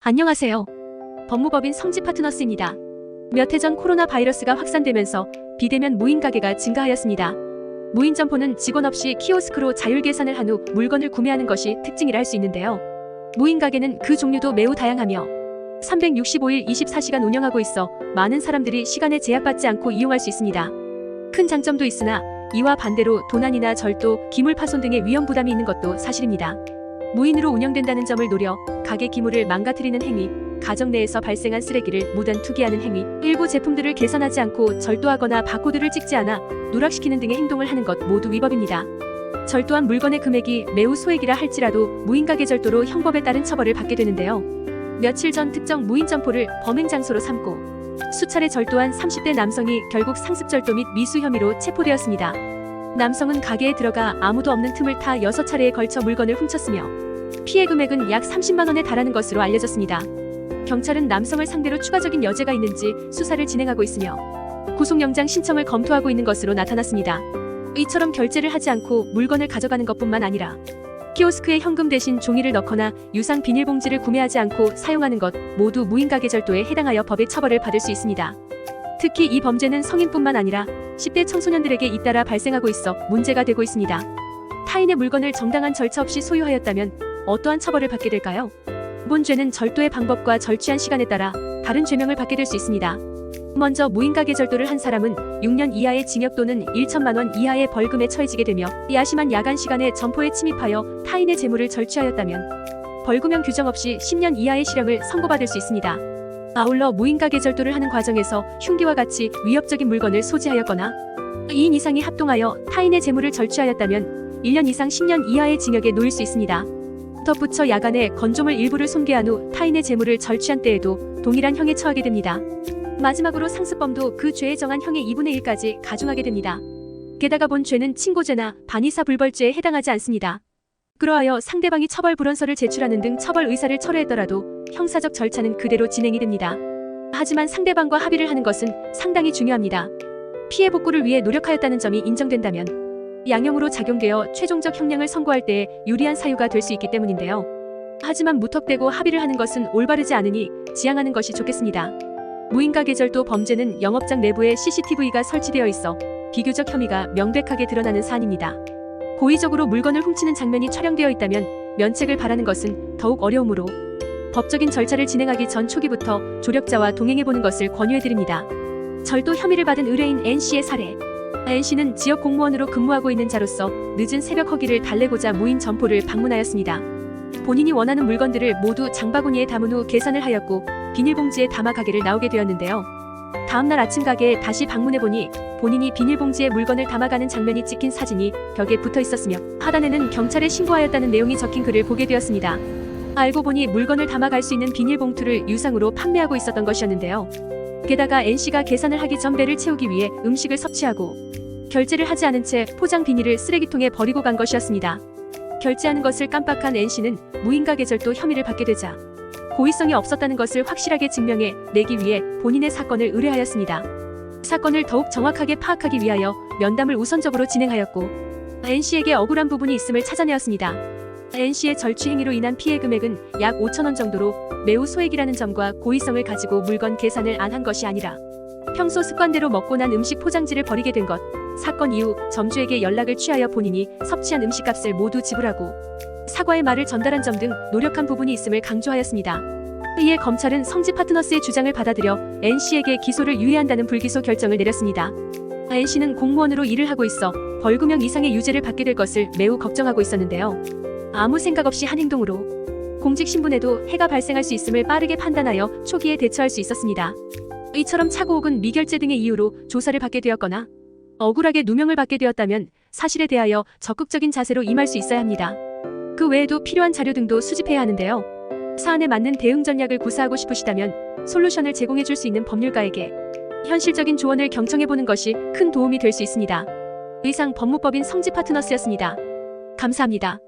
안녕하세요. 법무법인 성지 파트너스입니다. 몇 해 전 코로나 바이러스가 확산되면서 비대면 무인 가게가 증가하였습니다. 무인 점포는 직원 없이 키오스크로 자율 계산을 한 후 물건을 구매하는 것이 특징이라 할 수 있는데요. 무인 가게는 그 종류도 매우 다양하며 365일 24시간 운영하고 있어 많은 사람들이 시간에 제약받지 않고 이용할 수 있습니다. 큰 장점도 있으나 이와 반대로 도난이나 절도, 기물 파손 등의 위험 부담이 있는 것도 사실입니다. 무인으로 운영된다는 점을 노려 가게 기물을 망가뜨리는 행위, 가정 내에서 발생한 쓰레기를 무단 투기하는 행위, 일부 제품들을 개선하지 않고 절도하거나 바코드를 찍지 않아 누락시키는 등의 행동을 하는 것 모두 위법입니다. 절도한 물건의 금액이 매우 소액이라 할지라도 무인가게 절도로 형법에 따른 처벌을 받게 되는데요. 며칠 전 특정 무인 점포를 범행 장소로 삼고 수차례 절도한 30대 남성이 결국 상습절도 및 미수 혐의로 체포되었습니다. 남성은 가게에 들어가 아무도 없는 틈을 타 6차례에 걸쳐 물건을 훔쳤으며 피해 금액은 약 30만 원에 달하는 것으로 알려졌습니다. 경찰은 남성을 상대로 추가적인 여죄가 있는지 수사를 진행하고 있으며 구속영장 신청을 검토하고 있는 것으로 나타났습니다. 이처럼 결제를 하지 않고 물건을 가져가는 것뿐만 아니라 키오스크에 현금 대신 종이를 넣거나 유상 비닐봉지를 구매하지 않고 사용하는 것 모두 무인가게 절도에 해당하여 법의 처벌을 받을 수 있습니다. 특히 이 범죄는 성인뿐만 아니라 10대 청소년들에게 잇따라 발생하고 있어 문제가 되고 있습니다. 타인의 물건을 정당한 절차 없이 소유하였다면 어떠한 처벌을 받게 될까요? 이번 죄는 절도의 방법과 절취한 시간에 따라 다른 죄명을 받게 될 수 있습니다. 먼저 무인가게 절도를 한 사람은 6년 이하의 징역 또는 1천만 원 이하의 벌금에 처해지게 되며 야심한 야간 시간에 점포에 침입하여 타인의 재물을 절취하였다면 벌금형 규정 없이 10년 이하의 실형을 선고받을 수 있습니다. 아울러 무인가게 절도를 하는 과정에서 흉기와 같이 위협적인 물건을 소지하였거나 2인 이상이 합동하여 타인의 재물을 절취하였다면 1년 이상 10년 이하의 징역에 놓일 수 있습니다. 덧붙여 야간에 건조물 일부를 손괴한 후 타인의 재물을 절취한 때에도 동일한 형에 처하게 됩니다. 마지막으로 상습범도 그 죄에 정한 형의 2분의 1까지 가중하게 됩니다. 게다가 본 죄는 친고죄나 반의사 불벌죄에 해당하지 않습니다. 그러하여 상대방이 처벌 불원서를 제출하는 등 처벌 의사를 철회했더라도 형사적 절차는 그대로 진행이 됩니다. 하지만 상대방과 합의를 하는 것은 상당히 중요합니다. 피해 복구를 위해 노력하였다는 점이 인정된다면 양형으로 작용되어 최종적 형량을 선고할 때에 유리한 사유가 될 수 있기 때문인데요. 하지만 무턱대고 합의를 하는 것은 올바르지 않으니 지양하는 것이 좋겠습니다. 무인가게 절도 범죄는 영업장 내부에 CCTV가 설치되어 있어 비교적 혐의가 명백하게 드러나는 사안입니다. 고의적으로 물건을 훔치는 장면이 촬영되어 있다면 면책을 바라는 것은 더욱 어려우므로 법적인 절차를 진행하기 전 초기부터 조력자와 동행해보는 것을 권유해드립니다. 절도 혐의를 받은 의뢰인 N씨의 사례. N씨는 지역 공무원으로 근무하고 있는 자로서 늦은 새벽 허기를 달래고자 무인 점포를 방문하였습니다. 본인이 원하는 물건들을 모두 장바구니에 담은 후 계산을 하였고 비닐봉지에 담아 가게를 나오게 되었는데요. 다음날 아침 가게에 다시 방문해보니 본인이 비닐봉지에 물건을 담아가는 장면이 찍힌 사진이 벽에 붙어 있었으며 하단에는 경찰에 신고하였다는 내용이 적힌 글을 보게 되었습니다. 알고 보니 물건을 담아갈 수 있는 비닐봉투를 유상으로 판매하고 있었던 것이었는데요. 게다가 N씨가 계산을 하기 전 배를 채우기 위해 음식을 섭취하고 결제를 하지 않은 채 포장 비닐을 쓰레기통에 버리고 간 것이었습니다. 결제하는 것을 깜빡한 N씨는 무인가게 절도 혐의를 받게 되자 고의성이 없었다는 것을 확실하게 증명해 내기 위해 본인의 사건을 의뢰하였습니다. 사건을 더욱 정확하게 파악하기 위하여 면담을 우선적으로 진행하였고 N씨에게 억울한 부분이 있음을 찾아내었습니다. N씨의 절취 행위로 인한 피해 금액은 약 5,000원 정도로 매우 소액이라는 점과 고의성을 가지고 물건 계산을 안 한 것이 아니라 평소 습관대로 먹고 난 음식 포장지를 버리게 된 것, 사건 이후 점주에게 연락을 취하여 본인이 섭취한 음식값을 모두 지불하고 사과의 말을 전달한 점 등 노력한 부분이 있음을 강조하였습니다. 이에 검찰은 성지 파트너스의 주장을 받아들여 N씨에게 기소를 유예한다는 불기소 결정을 내렸습니다. N씨는 공무원으로 일을 하고 있어 벌금형 이상의 유죄를 받게 될 것을 매우 걱정하고 있었는데요. 아무 생각 없이 한 행동으로 공직 신분에도 해가 발생할 수 있음을 빠르게 판단하여 초기에 대처할 수 있었습니다. 이처럼 착오 혹은 미결제 등의 이유로 조사를 받게 되었거나 억울하게 누명을 받게 되었다면 사실에 대하여 적극적인 자세로 임할 수 있어야 합니다. 그 외에도 필요한 자료 등도 수집해야 하는데요. 사안에 맞는 대응 전략을 구사하고 싶으시다면 솔루션을 제공해 줄 수 있는 법률가에게 현실적인 조언을 경청해보는 것이 큰 도움이 될 수 있습니다. 이상 법무법인 성지 파트너스였습니다. 감사합니다.